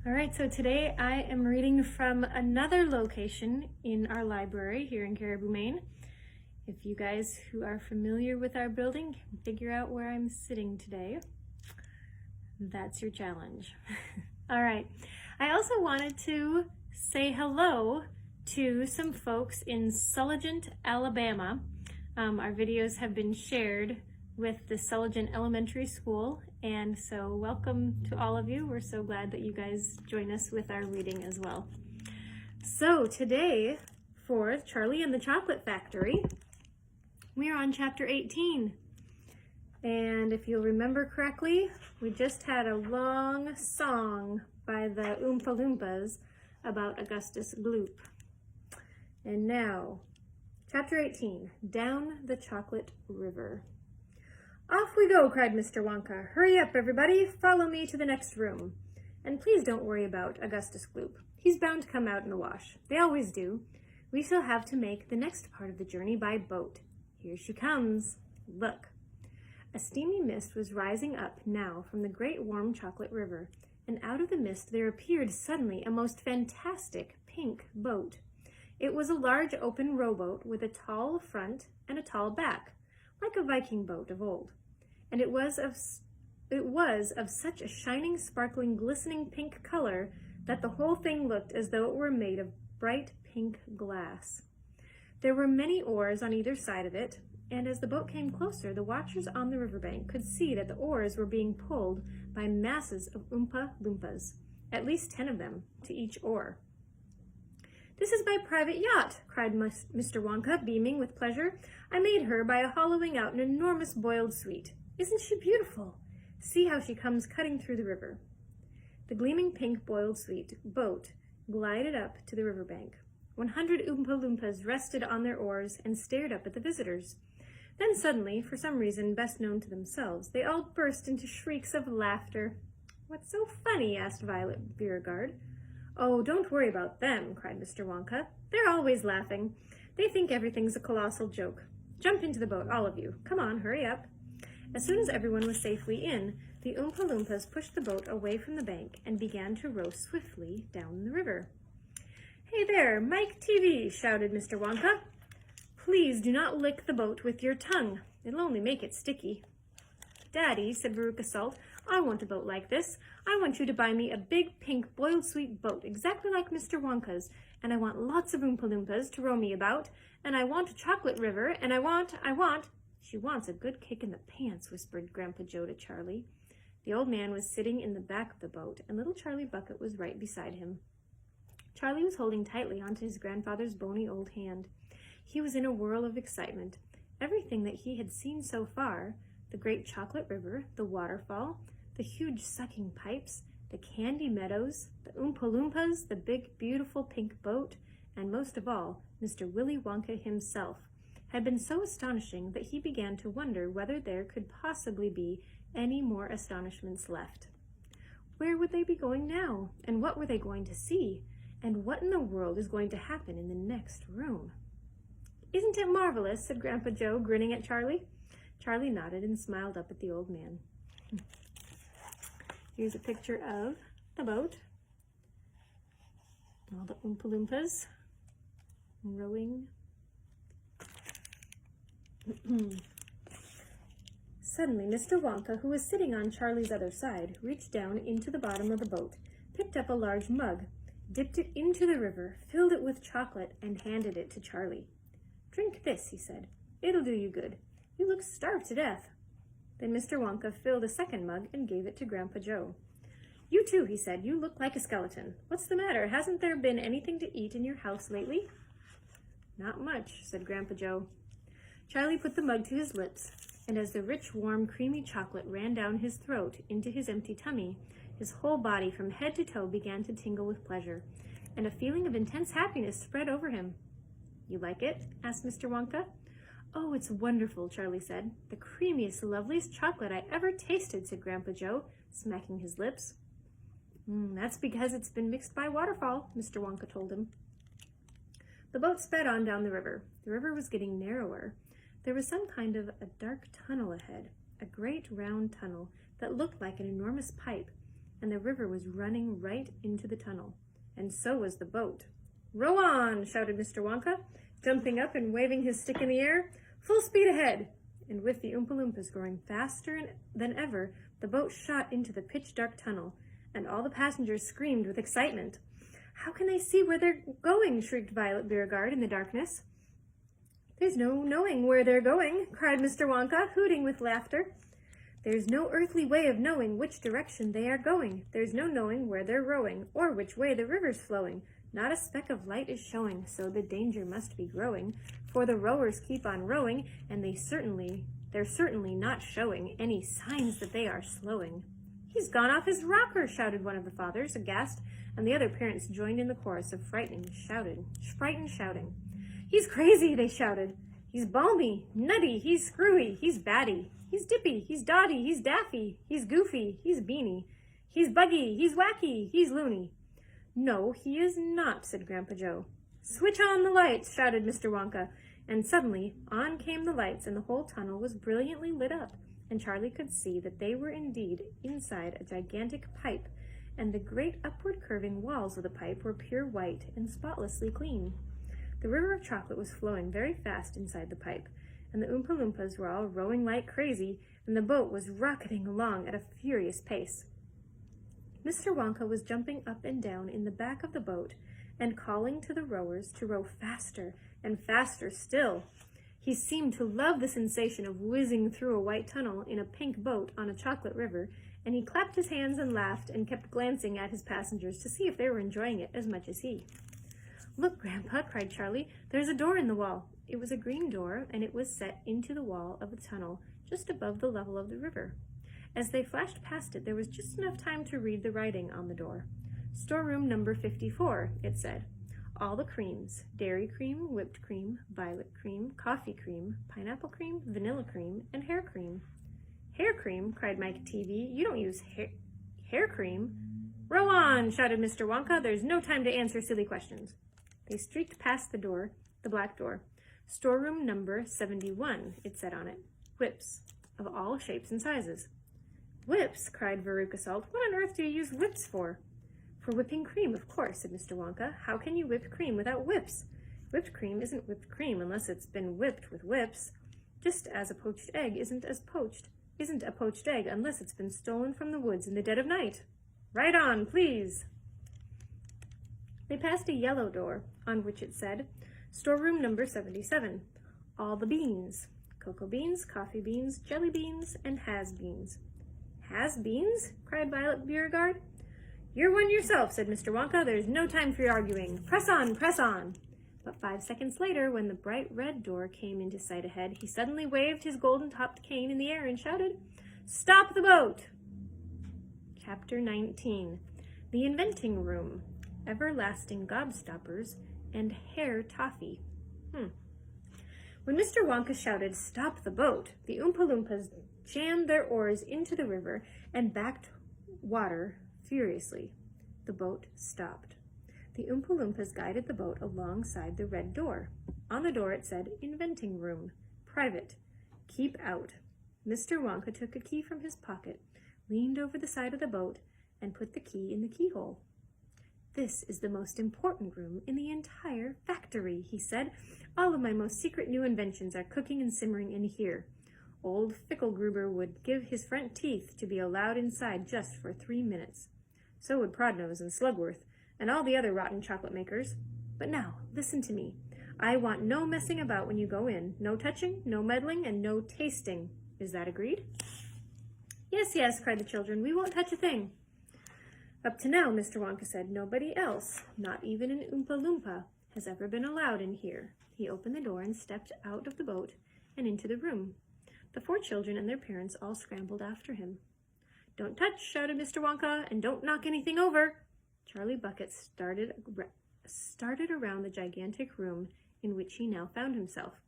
All right, so today I am reading from another location in our library here in Caribou, Maine. If you guys who are familiar with our building can figure out where I'm sitting today, that's your challenge. All right, I also wanted to say hello to some folks in Sulligent, Alabama. Our videos have been shared with the Sulligent Elementary School, and so welcome to all of you. We're so glad that you guys join us with our reading as well. So today, for Charlie and the Chocolate Factory, we are on chapter 18. And if you'll remember correctly, we just had a long song by the Oompa Loompas about Augustus Gloop. And now, chapter 18, Down the Chocolate River. Off we go, cried Mr. Wonka. Hurry up, everybody. Follow me to the next room. And please don't worry about Augustus Gloop. He's bound to come out in the wash. They always do. We shall have to make the next part of the journey by boat. Here she comes. Look. A steamy mist was rising up now from the great warm chocolate river, and out of the mist there appeared suddenly a most fantastic pink boat. It was a large open rowboat with a tall front and a tall back, like a Viking boat of old, and it was of such a shining, sparkling, glistening pink color that the whole thing looked as though it were made of bright pink glass. There were many oars on either side of it, and as the boat came closer, the watchers on the riverbank could see that the oars were being pulled by masses of Oompa Loompas, at least 10 of them, to each oar. "This is my private yacht," cried Mr. Wonka, beaming with pleasure. "I made her by hollowing out an enormous boiled sweet. Isn't she beautiful? See how she comes cutting through the river." The gleaming pink boiled sweet boat glided up to the riverbank. 100 Oompa Loompas rested on their oars and stared up at the visitors. Then suddenly, for some reason best known to themselves, they all burst into shrieks of laughter. "What's so funny?" asked Violet Beauregard. "Oh, don't worry about them," cried Mr. Wonka. "They're always laughing. They think everything's a colossal joke. Jump into the boat, all of you. Come on, hurry up." As soon as everyone was safely in, the Oompa Loompas pushed the boat away from the bank and began to row swiftly down the river. "Hey there, Mike TV!" shouted Mr. Wonka. "Please do not lick the boat with your tongue. It'll only make it sticky." "Daddy," said Veruca Salt, "I want a boat like this. I want you to buy me a big pink boiled sweet boat exactly like Mr. Wonka's, and I want lots of Oompa Loompas to row me about, and I want a chocolate river, and I want... "She wants a good kick in the pants," whispered Grandpa Joe to Charlie. The old man was sitting in the back of the boat, and little Charlie Bucket was right beside him. Charlie was holding tightly onto his grandfather's bony old hand. He was in a whirl of excitement. Everything that he had seen so far, the great chocolate river, the waterfall, the huge sucking pipes, the candy meadows, the Oompa Loompas, the big, beautiful pink boat, and most of all, Mr. Willy Wonka himself, had been so astonishing that he began to wonder whether there could possibly be any more astonishments left. Where would they be going now? And what were they going to see? And what in the world is going to happen in the next room? "Isn't it marvelous?" said Grandpa Joe, grinning at Charlie. Charlie nodded and smiled up at the old man. Here's a picture of the boat. All the Oompa Loompas rowing. Suddenly, Mr. Wonka, who was sitting on Charlie's other side, reached down into the bottom of the boat, picked up a large mug, dipped it into the river, filled it with chocolate, and handed it to Charlie. "Drink this," he said. "It'll do you good. You look starved to death." Then Mr. Wonka filled a second mug and gave it to Grandpa Joe. "You too," he said. "You look like a skeleton. What's the matter? Hasn't there been anything to eat in your house lately?" "Not much," said Grandpa Joe. Charlie put the mug to his lips, and as the rich, warm, creamy chocolate ran down his throat into his empty tummy, his whole body from head to toe began to tingle with pleasure, and a feeling of intense happiness spread over him. "You like it?" asked Mr. Wonka. "Oh, it's wonderful," Charlie said. "The creamiest, loveliest chocolate I ever tasted," said Grandpa Joe, smacking his lips. That's because it's been mixed by waterfall," Mr. Wonka told him. The boat sped on down the river. The river was getting narrower. There was some kind of a dark tunnel ahead, a great round tunnel that looked like an enormous pipe, and the river was running right into the tunnel. And so was the boat. "Row on!" shouted Mr. Wonka, jumping up and waving his stick in the air. "Full speed ahead!" And with the Oompa Loompas growing faster than ever, the boat shot into the pitch-dark tunnel, and all the passengers screamed with excitement. "How can they see where they're going?" shrieked Violet Beauregard in the darkness. "There's no knowing where they're going," cried Mr. Wonka, hooting with laughter. "There's no earthly way of knowing which direction they are going. There's no knowing where they're rowing, or which way the river's flowing. Not a speck of light is showing, so the danger must be growing. For the rowers keep on rowing, and they're certainly not showing any signs that they are slowing." "He's gone off his rocker," shouted one of the fathers, aghast, and the other parents joined in the chorus of frightened shouting. "He's crazy," they shouted. "He's balmy, nutty, he's screwy, he's batty. He's dippy, he's dotty, he's daffy, he's goofy, he's beany. He's buggy, he's wacky, he's loony." "No, he is not," said Grandpa Joe. "Switch on the lights," shouted Mr. Wonka, and suddenly on came the lights, and the whole tunnel was brilliantly lit up, and Charlie could see that they were indeed inside a gigantic pipe, and the great upward curving walls of the pipe were pure white and spotlessly clean. The river of chocolate was flowing very fast inside the pipe, and the Oompa Loompas were all rowing like crazy, and the boat was rocketing along at a furious pace. Mr. Wonka was jumping up and down in the back of the boat and calling to the rowers to row faster and faster still. He seemed to love the sensation of whizzing through a white tunnel in a pink boat on a chocolate river, and he clapped his hands and laughed and kept glancing at his passengers to see if they were enjoying it as much as he. "Look, Grandpa," cried Charlie, "there's a door in the wall." It was a green door, and it was set into the wall of the tunnel just above the level of the river. As they flashed past it, there was just enough time to read the writing on the door. "Storeroom number 54, it said. "All the creams, dairy cream, whipped cream, violet cream, coffee cream, pineapple cream, vanilla cream, and hair cream." "Hair cream?" cried Mike TV. "You don't use hair cream?" "Row on!" shouted Mr. Wonka. "There's no time to answer silly questions." They streaked past the door, the black door. "Storeroom number 71, it said on it. "Whips, of all shapes and sizes." "Whips?" cried Veruca Salt. "What on earth do you use whips for?" "For whipping cream, of course," said Mr. Wonka. "How can you whip cream without whips? Whipped cream isn't whipped cream unless it's been whipped with whips, just as a poached egg isn't a poached egg unless it's been stolen from the woods in the dead of night. Right on, please." They passed a yellow door, on which it said, "Storeroom number 77, all the beans, cocoa beans, coffee beans, jelly beans, and has-beans." "Has-beans?" cried Violet Beauregard. "You're one yourself," said Mr. Wonka. "There's no time for your arguing. Press on, press on." But 5 seconds later, when the bright red door came into sight ahead, he suddenly waved his golden-topped cane in the air and shouted, "Stop the boat!" Chapter 19, The Inventing Room, Everlasting Gobstoppers, and Hair Toffee. When Mr. Wonka shouted, "Stop the boat," the Oompa Loompas jammed their oars into the river and backed water furiously. The boat stopped. The Oompa Loompas guided the boat alongside the red door. On the door it said, "Inventing Room, Private, Keep Out." Mr. Wonka took a key from his pocket, leaned over the side of the boat, and put the key in the keyhole. "This is the most important room in the entire factory," he said. "All of my most secret new inventions are cooking and simmering in here. Old Fickelgruber would give his front teeth to be allowed inside just for 3 minutes. So would Prodnose and Slugworth, and all the other rotten chocolate makers. But now, listen to me. I want no messing about when you go in. No touching, no meddling, and no tasting. Is that agreed?" "Yes, yes," cried the children. "We won't touch a thing." "Up to now," Mr. Wonka said, "nobody else, not even an Oompa Loompa, has ever been allowed in here." He opened the door and stepped out of the boat and into the room. The 4 children and their parents all scrambled after him. "Don't touch," shouted Mr. Wonka, "and don't knock anything over." Charlie Bucket started around the gigantic room in which he now found himself.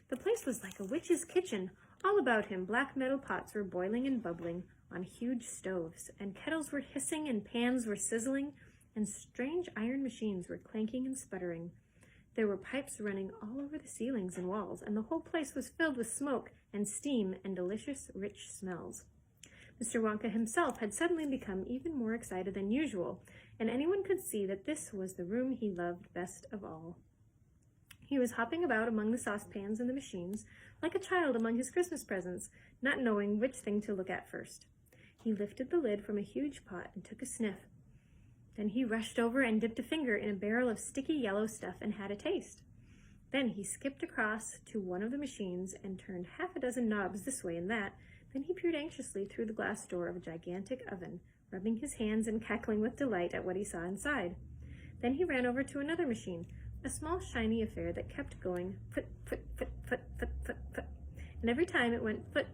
The place was like a witch's kitchen. All about him, black metal pots were boiling and bubbling on huge stoves, and kettles were hissing and pans were sizzling, and strange iron machines were clanking and sputtering. There were pipes running all over the ceilings and walls, and the whole place was filled with smoke and steam and delicious, rich smells. Mr. Wonka himself had suddenly become even more excited than usual, and anyone could see that this was the room he loved best of all. He was hopping about among the saucepans and the machines, like a child among his Christmas presents, not knowing which thing to look at first. He lifted the lid from a huge pot and took a sniff. Then he rushed over and dipped a finger in a barrel of sticky yellow stuff and had a taste. Then he skipped across to one of the machines and turned half a dozen knobs this way and that. Then he peered anxiously through the glass door of a gigantic oven, rubbing his hands and cackling with delight at what he saw inside. Then he ran over to another machine, a small shiny affair that kept going foot, foot, foot, foot, foot, foot, foot. And every time it went foot,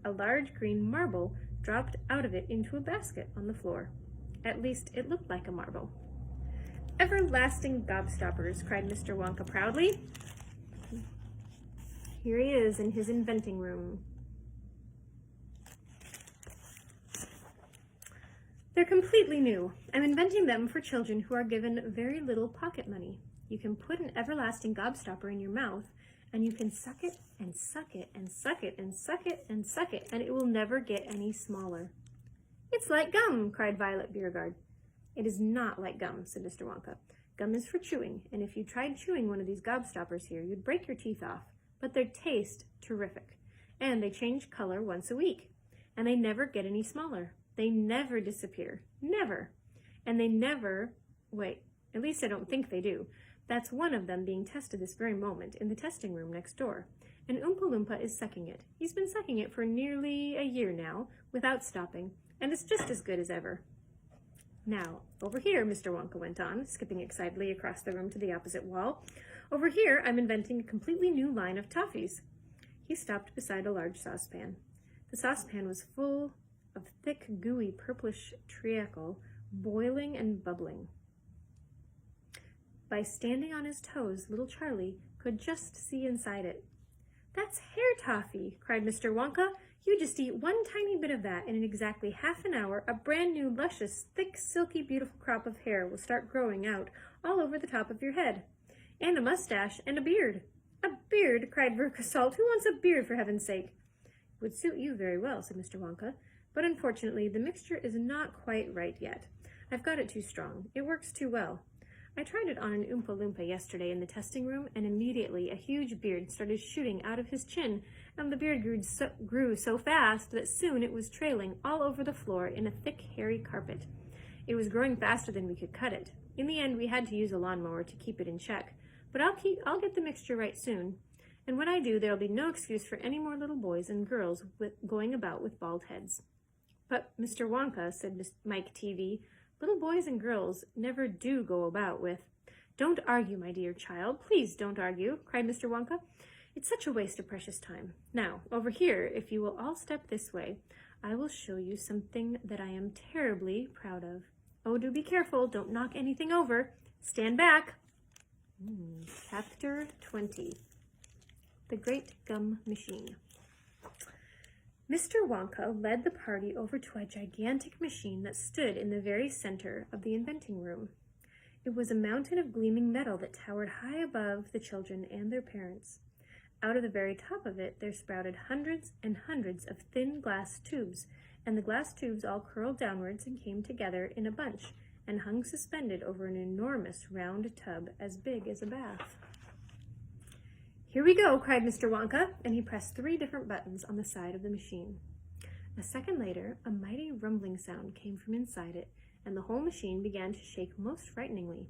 a large green marble dropped out of it into a basket on the floor. At least it looked like a marble. "Everlasting gobstoppers," cried Mr. Wonka proudly. Here he is in his inventing room. "They're completely new. I'm inventing them for children who are given very little pocket money. You can put an everlasting gobstopper in your mouth, and you can suck it and suck it and suck it and suck it and suck it, and it will never get any smaller." "It's like gum," cried Violet Beauregard. "It is not like gum," said Mr. Wonka. "Gum is for chewing, and if you tried chewing one of these gobstoppers here, you'd break your teeth off. But they taste terrific, and they change color once a week, and they never get any smaller. They never disappear. Never. And they never, wait, at least I don't think they do. That's one of them being tested this very moment in the testing room next door. And Oompa Loompa is sucking it. He's been sucking it for nearly a year now, without stopping, and it's just as good as ever. Now, over here," Mr. Wonka went on, skipping excitedly across the room to the opposite wall, "over here I'm inventing a completely new line of toffees." He stopped beside a large saucepan. The saucepan was full of thick, gooey, purplish treacle, boiling and bubbling. By standing on his toes, little Charlie could just see inside it. "That's hair toffee," cried Mr. Wonka. "You just eat one tiny bit of that, and in exactly half an hour, a brand new, luscious, thick, silky, beautiful crop of hair will start growing out all over the top of your head. And a mustache and a beard." "A beard?" cried Veruca Salt. "Who wants a beard, for heaven's sake?" "It would suit you very well," said Mr. Wonka, "but unfortunately the mixture is not quite right yet. I've got it too strong. It works too well. I tried it on an Oompa Loompa yesterday in the testing room, and immediately a huge beard started shooting out of his chin, and the beard grew so fast that soon it was trailing all over the floor in a thick, hairy carpet. It was growing faster than we could cut it. In the end, we had to use a lawnmower to keep it in check. But I'll get the mixture right soon. And when I do, there'll be no excuse for any more little boys and girls going about with bald heads." "But, Mr. Wonka," said Mike TV, "little boys and girls never do go about with—" "Don't argue, my dear child. Please don't argue," cried Mr. Wonka. "It's such a waste of precious time. Now, over here, if you will all step this way, I will show you something that I am terribly proud of. Oh, do be careful. Don't knock anything over. Stand back." Chapter 20. The Great Gum Machine. Mr. Wonka led the party over to a gigantic machine that stood in the very center of the inventing room. It was a mountain of gleaming metal that towered high above the children and their parents. Out of the very top of it, there sprouted hundreds and hundreds of thin glass tubes, and the glass tubes all curled downwards and came together in a bunch and hung suspended over an enormous round tub as big as a bath. "Here we go," cried Mr. Wonka, and he pressed 3 different buttons on the side of the machine. A second later, a mighty rumbling sound came from inside it, and the whole machine began to shake most frighteningly,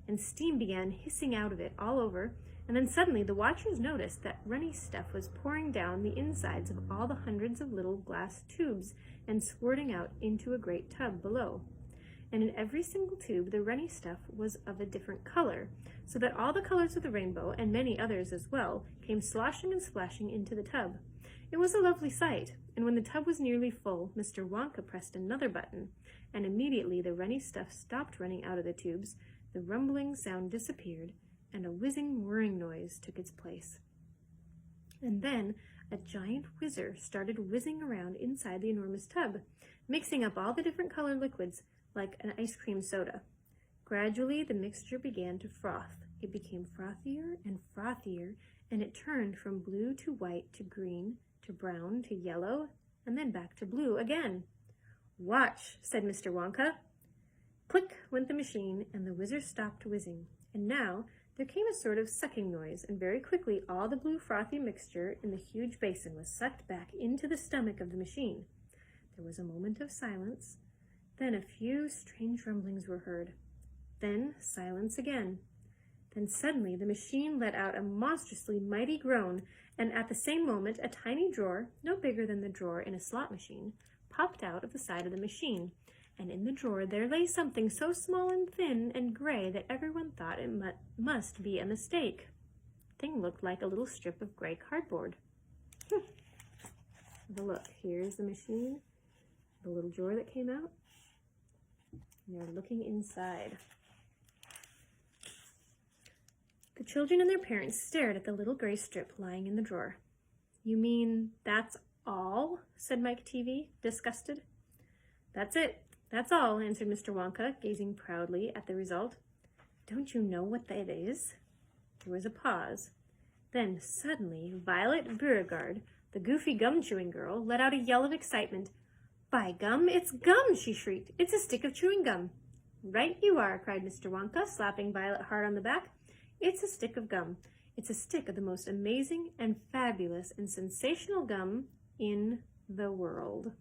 and steam began hissing out of it all over, and then suddenly the watchers noticed that runny stuff was pouring down the insides of all the hundreds of little glass tubes and squirting out into a great tub below. And in every single tube, the runny stuff was of a different color, so that all the colors of the rainbow, and many others as well, came sloshing and splashing into the tub. It was a lovely sight, and when the tub was nearly full, Mr. Wonka pressed another button, and immediately the runny stuff stopped running out of the tubes, the rumbling sound disappeared, and a whizzing, whirring noise took its place. And then a giant whizzer started whizzing around inside the enormous tub, mixing up all the different color liquids like an ice cream soda. Gradually, the mixture began to froth. It became frothier and frothier, and it turned from blue to white to green to brown to yellow, and then back to blue again. "Watch," said Mr. Wonka. Click went the machine, and the whizzer stopped whizzing. And now there came a sort of sucking noise, and very quickly all the blue frothy mixture in the huge basin was sucked back into the stomach of the machine. There was a moment of silence. Then a few strange rumblings were heard. Then silence again. Then suddenly the machine let out a monstrously mighty groan, and at the same moment a tiny drawer, no bigger than the drawer in a slot machine, popped out of the side of the machine. And in the drawer there lay something so small and thin and gray that everyone thought it must be a mistake. The thing looked like a little strip of gray cardboard. Have a look. Here's the machine, the little drawer that came out. And they're looking inside. The children and their parents stared at the little gray strip lying in the drawer. "You mean that's all?" said Mike TV, disgusted. "That's it. That's all," answered Mr. Wonka, gazing proudly at the result. "Don't you know what that is?" There was a pause. Then, suddenly, Violet Beauregard, the goofy gum-chewing girl, let out a yell of excitement. "By gum, it's gum!" she shrieked. "It's a stick of chewing gum." "Right you are," cried Mr. Wonka, slapping Violet hard on the back. "It's a stick of gum. It's a stick of the most amazing and fabulous and sensational gum in the world."